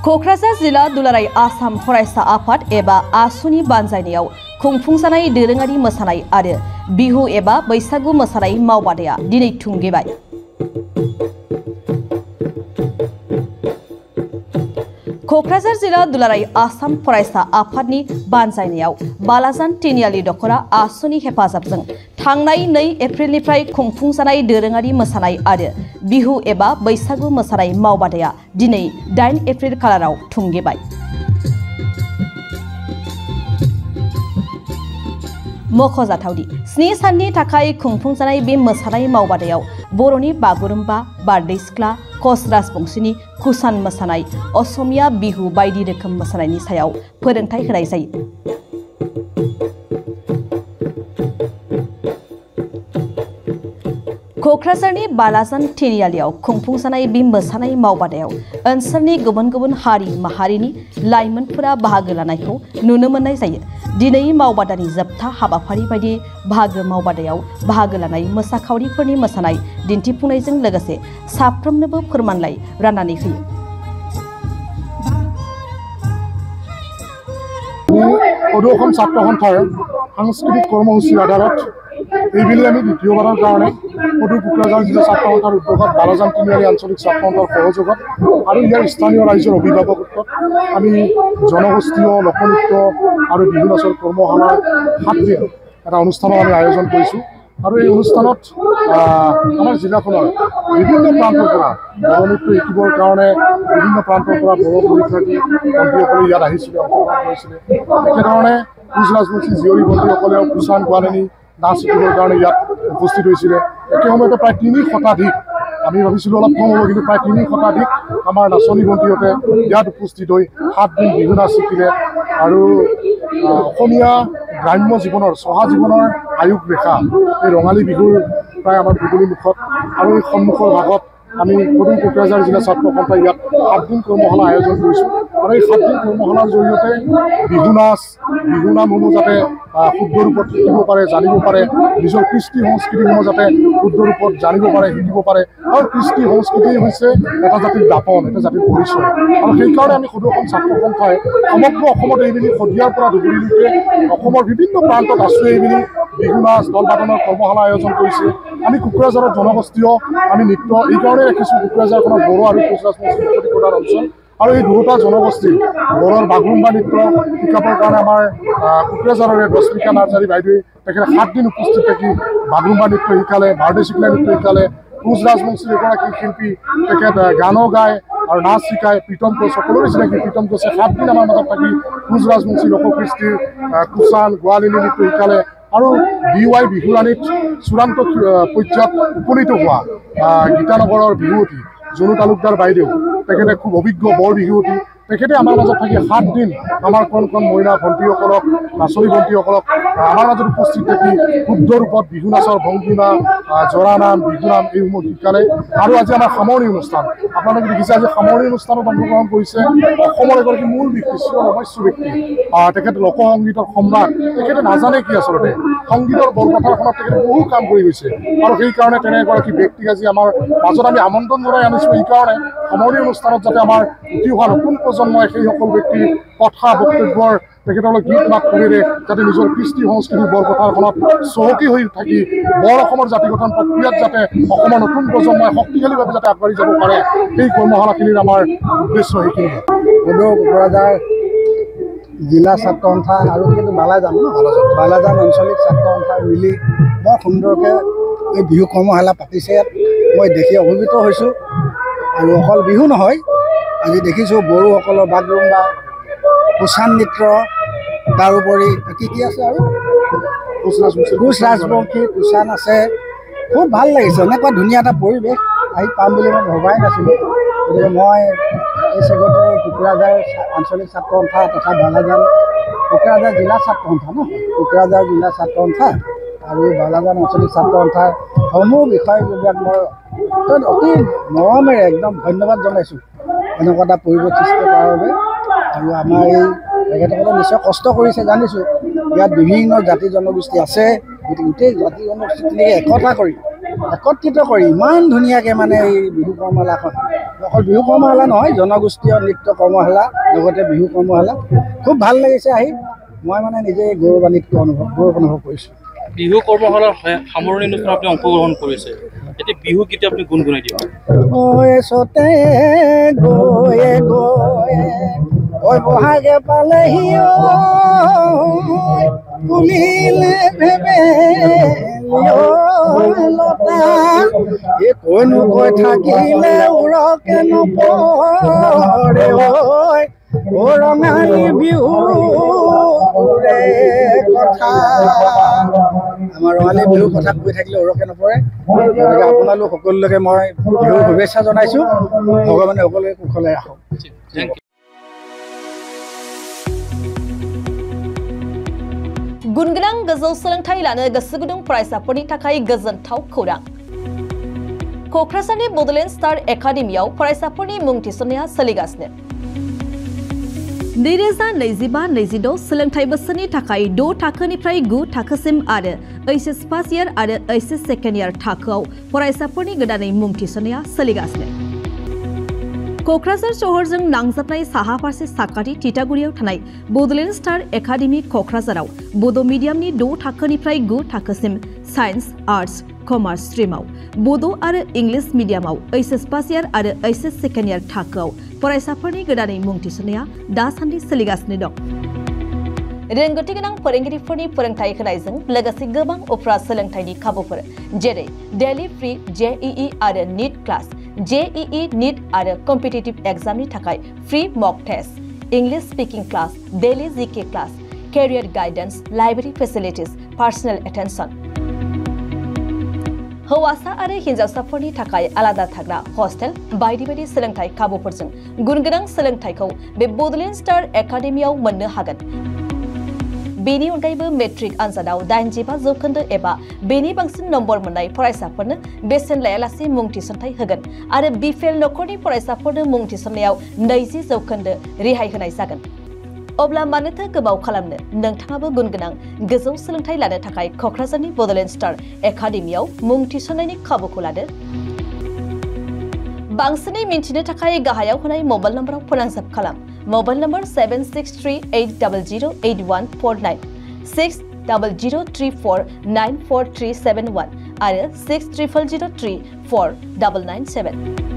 क'क्राझार जिल्ला दुलाराय आसाम फरायसा आफाद एबा आसुनि बानजायनायाव खुंफुंजानाय दोरोङारि मोसानाय आरो बिहु एबा बैसागु मोसानाय मावबादाया दिनै थुंगेबाय। क'क्राझार जिल्ला दुलाराय आसाम फरायसा आफादनि बानजायनायाव बालाजान तिनिआलि दख'रा आसुनि हेफाजाबजों थांनाय 2 एप्रिलनिफ्राय खुंफुंजानाय दोरोङारि मोसानाय आरो बिहु एबा बैसागु मोसानाय मावबादाया दिनै 8 एप्रिल खालाराव थुंगेबाय। मख'जाथावदि 7 साननि थाखाय खुंफुंजानाय बे मोसानाय मावबादायाव बर'नि बागुरुम्बा, बारदै सिख्ला, कच राजबंशीनि कुसान मोसानाय, असमिया बिहु बायदि रोखोम मोसानायनि सायाव फोरोंथाय होनाय जायो। क'क्राझारनि बालाजान तिनिआलियाव खुंफुंजानाय बे मोसानाय मावबादायाव ओनसोलनि गुबुन गुबुन हारि माहारिनि लाइमोनफोरा बाहागो लानायखौ नुनो मोननाय जायो। दिनै मावबादानि जोबथा हाबाफारि बायदि मावबादायाव बाहागो लानाय मोसाखावरिफोरनि मोसानाय दिन्थिफुंनायजों लोगोसे साफ्रोमनोबो फोरमानलाइ राननानै होयो। অসম ছাত্ৰ সন্থাৰ সাংস্কৃতিক কৰ্মসূচীৰ আধাৰত এইবেলি আমি দ্বিতীয়বাৰৰ কাৰণে সদৌ কোকৰাঝাৰ জিলা ছাত্ৰ সন্থাৰ উদ্যোগত বালাজান তিনিআলি আঞ্চলিক ছাত্ৰ সন্থাৰ সহযোগত আৰু ইয়াৰ স্থানীয় ৰাইজৰ অভিভাৱকত্বত আমি জনগোষ্ঠীয় লোকনৃত্য আৰু বিহু নাচৰ কৰ্মশালাৰ 7 দিন এটা অনুষ্ঠানৰ আমি আয়োজন কৰিছোঁ। আৰু এই অনুষ্ঠানত আমাৰ জিলাখনৰ বিভিন্ন প্ৰান্তৰ পৰা বড়ো নৃত্য শিকিবৰ কাৰণে বিভিন্ন প্ৰান্তৰ পৰা বড়ো পৰীক্ষাৰ্থী বন্ধুসকলে ইয়াত আহিছিলে, অংশগ্ৰহণ কৰিছিলে। একেধৰণে কোচ ৰাজবংশী জীয়ৰী বন্ধুসকলেও কুচান গোৱালিনী নাচ শিকিবৰ কাৰণে ইয়াত উপস্থিত হৈছিলে। একে সময়তে প্ৰায় 3 শতাধিক, আমি ভাবিছিলোঁ অলপ কম হ'ব, কিন্তু প্ৰায় 3 শতাধিক আমাৰ নাচনী বন্ধুহঁতে ইয়াত উপস্থিত হৈ 7 দিন বিহু নাচ শিকিলে। আৰু অসমীয়া গ্ৰাম্য জীৱনৰ চহা জীৱনৰ আয়ুস ৰেখা এই ৰঙালী বিহুৰ প্ৰায় আমাৰ বিহুলি মুখত আৰু এই সন্মুখৰ ভাগত আমি সদৌ কোকৰাঝাৰ জিলা ছাত্ৰ সন্থাই ইয়াত 7 দিন কৰ্মশালা আয়োজন কৰিছোঁ। আৰু এই 7 দিন কৰ্মশালাৰ জৰিয়তে বিহু নাচ, বিহু নামসমূহ যাতে শুদ্ধ ৰূপত শিকিব পাৰে, জানিব পাৰে, নিজৰ কৃষ্টি সংস্কৃতিসমূহ যাতে শুদ্ধ ৰূপত জানিব পাৰে, শিকিব পাৰে। আৰু কৃষ্টি সংস্কৃতি হৈছে এটা জাতিৰ দাপন, এটা জাতিৰ পৰিচয়। আৰু সেইকাৰণে আমি সদৌ অসম ছাত্ৰ সন্থাই সমগ্ৰ অসমত এইবেলি শদিয়াৰ পৰা ধুবুৰীলৈকে অসমৰ বিভিন্ন প্ৰান্তত আছোঁ এইবেলি বিহু নাচ দল বাদনৰ কৰ্মশালা আয়োজন কৰিছে। আমি কোকৰাঝাৰৰ জনগোষ্ঠীয় আমি নৃত্য এইকাৰণে ৰাখিছোঁ, কোকৰাঝাৰখনৰ বড়ো আৰু কোচ ৰাজবংশী প্ৰধান অঞ্চল। আৰু এই দুয়োটা জনগোষ্ঠী বড়োৰ বাগৰুম্বা নৃত্য শিকাবৰ কাৰণে আমাৰ কোকৰাঝাৰৰে ৰশ্মিকা নাৰ্জাৰী বাইদেৱে তেখেতে 7 দিন উপস্থিত থাকি বাগৰুম্বা নৃত্য শিকালে, বাৰদৈ চিকলা নৃত্য শিকালে। কোচ ৰাজবংশীৰ এগৰাকী শিল্পী, তেখেত গানো গায় আৰু নাচ শিকায়। প্ৰীতম কোচ সকলোৰে চিনাকি প্ৰীতম কোচে 7 দিন আমাৰ মাজত থাকি কোচ ৰাজবংশী লোককৃষ্টিৰ কুচান গোৱালিনী নৃত্য শিকালে। আৰু DY বিহুৰাণীত চূড়ান্ত পৰ্যায়ত উপনীত হোৱা গীতানগৰৰ বিহুৱতী জনু তালুকদাৰ বাইদেউ, তেখেতে খুব অভিজ্ঞ বৰ বিহুৱতী, তেখেতে আমাৰ মাজত থাকি 7 দিন আমাৰ কণ মহিলা ভণ্টিসকলক, নাচনী ভণ্টিসকলক আমাৰ মাজত উপস্থিত থাকি শুদ্ধ ৰূপত বিহু নাচৰ ভংগীমা, জৰা নাম, বিহু নাম এইসমূহ শিকালে। আৰু আজি আমাৰ সামৰণি অনুষ্ঠান, আপোনালোকে দেখিছে আজি সামৰণি অনুষ্ঠানত অংশগ্ৰহণ কৰিছে অসমৰ এগৰাকী মূল ব্যক্তি, ৰহস্য ব্যক্তি, তেখেত লোকসংগীতৰ সম্ৰাট। তেখেতে নাজানে কি আচলতে সংগীতৰ বৰপথাৰখনত তেখেতে বহু কাম কৰি গৈছে। আৰু সেইকাৰণে তেনে এগৰাকী ব্যক্তিক আজি আমাৰ মাজত আমি আমন্ত্ৰণ জনাই আনিছোঁ। এইকাৰণে সামৰণি অনুষ্ঠানত যাতে আমাৰ উঠি অহা নতুন প্ৰজন্মই সেই সকল ব্যক্তিৰ কথা বক্তব্যৰ তেখেতলৈ গীত মাত সুৰেৰে যাতে নিজৰ কৃষ্টি সংস্কৃতিৰ বৰপথাৰখনত চহকী হৈ থাকি বৰ অসমৰ জাতি গঠন প্ৰক্ৰিয়াত যাতে অসমৰ নতুন প্ৰজন্মই শক্তিশালীভাৱে যাতে আগবাঢ়ি যাব পাৰে, সেই কৰ্মশালাখিনিৰ আমাৰ উদ্দেশ্য সেইখিনি। সদৌ কোকৰাঝাৰ জিলা ছাত্ৰ সন্থা আৰু কিন্তু বালাজান আঞ্চলিক ছাত্ৰ সন্থাই মিলি বৰ সুন্দৰকৈ এই বিহু কৰ্মশালা পাতিছে। মই দেখি অভিভূত হৈছোঁ। আৰু অকল বিহু নহয়, আজি দেখিছোঁ বড়োসকলৰ বাগৰুম্বা, কুচান নৃত্য, তাৰোপৰি কি আছে আৰু কোচ ৰাজবংশী কুচান আছে। খুব ভাল লাগিছে। এনেকুৱা ধুনীয়া এটা পৰিৱেশ আহি পাম বুলি মই ভবাই নাছিলোঁ। গতিকে মই এই চেগতে কোকৰাঝাৰ আঞ্চলিক ছাত্ৰ সন্থা তথা বালাজান কোকৰাঝাৰ জিলা ছাত্ৰ সন্থা কোকৰাঝাৰ জিলা ছাত্ৰ সন্থা আৰু বালাজান আঞ্চলিক ছাত্ৰ সন্থাৰ সমূহ বিষয়ববীয়াক মই অতি মৰমেৰে একদম ধন্যবাদ জনাইছোঁ এনেকুৱা এটা পৰিৱেশ সৃষ্টি কৰাৰ বাবে। আৰু আমাৰ এই তেখেতসকলে নিশ্চয় কষ্ট কৰিছে জানিছোঁ। ইয়াত বিভিন্ন জাতি জনগোষ্ঠী আছে, গতিকে গোটেই জাতি জনগোষ্ঠীখিনিকে একতা কৰি একত্ৰিত কৰি ইমান ধুনীয়াকৈ মানে এই বিহু কৰ্মশালাখন অকল বিহু কৰ্মশালা নহয় জনগোষ্ঠীয় নৃত্য কৰ্মশালা লগতে বিহু কৰ্মশালা খুব ভাল লাগিছে আহি মই মানে নিজে গৌৰৱান্বিত গৌৰৱ অনুভৱ কৰিছোঁ বিহু কৰ্মশালাৰ সামৰণি অনুষ্ঠানত আপুনি অংশগ্ৰহণ কৰিছে এতিয়া বিহু গীত আপুনি গুণগুণাই দিব চতে গয়ে গয়ে ঐ বহাগে পালেহি ফুলিলে ভেবে লতা এই কৈনো কৈ থাকিলে উৰকে নপৰে ঐ ৰঙালী বিহু কথা আমাৰ ৰঙালী বিহুৰ কথা কৈ থাকিলে উৰকে নপৰে গতিকে আপোনালোক সকলোকে মই বিহুৰ শুভেচ্ছা জনাইছোঁ ভগৱানে সকলোকে কুশলে ৰাখক गुनगोनां गोजौ सोलोंथाइ लानो गोसो गुदुं फरायसाफोरनि थाखाय गोजोनथाव खौरां क'क्राझारनि बड'लेण्ड स्टार एकाडेमियाव फरायसाफोरनि मुं थिसननाया सोलिगासिनो 2025-26 सोलोंथाइ बोसोरनि थाखाय 6 थाखोनिफ्राय 9 थाखोसिम आरो एचएस फार्स्ट इयार आरो एचएस सेकेन्ड इयार थाखोआव फरायसाफोरनि गोदानै मुं थिसननाया सोलिगासिनो क'क्राझार सहरजों नांजाबनाय साहा फारसे साखाथि तितागुरियाव थानाय बड'लेण्ड स्टार एकाडेमि क'क्राझाराव बड' मिडियामनि 6 थाखोनिफ्राय 9 थाखोसिम साइन्स आर्ट्स कमार्स स्ट्रीमाव बड' आरो इंलिश मिडियामाव एचएस फार्स्ट इयार आरो एचएस सेकेन्ड इयार थाखोआव फरायसाफोरनि गोदानै मुं थिसननाया दासान्दि सोलिगासिनो दं रोंगौथि गोनां फोरोंगिरिफोरनि फोरोंथाय होनायजों लोगोसे गोबां उफ्रा सोलोंथायनि खाबुफोर जेरै डेली फ्री जेईई आरो नीट क्लास जेईई नीट आरो कम्पिटिटिव एग्जामनि थाखाय free mock test English speaking class daily GK class career guidance library facilities personal attention हौवासा आरो हिन्जावसाफोरनि थाखाय आलादा थाग्रा हस्टेल बायदि बायदि सोलोंथाय खाबुफोरजों गुनगोनां सोलोंथायखौ बे बड'लेण्ड स्टार एकाडेमियाव मोननो हागोन बेनि अनगायैबो मेट्रिक आनजादाव 85% एबा बेनि बांसिन नम्बर मोननाय फरायसाफोरनो बेसेन लायालासे मुं थिसनथाय होगोन आरो बिपिएल नखरनि फरायसाफोरनो मुं थिसननायाव 20% रेहाय होनाय जागोन अब्ला मानोथो गोबाव खालामनो नोंथाङाबो गुनगोनां गोजौ सोलोंथाय लानो थाखाय क'क्राझारनि बड'लेण्ड स्टार एकाडेमियाव मुं थिसननायनि खाबुखौ लादो बांसिनै मिन्थिनो थाखाय गाहायाव होनाय मबाइल नम्बराव फोनांजाब खालाम मोबाइल नम्बर 7638008149 6003494371 आरो 6000034997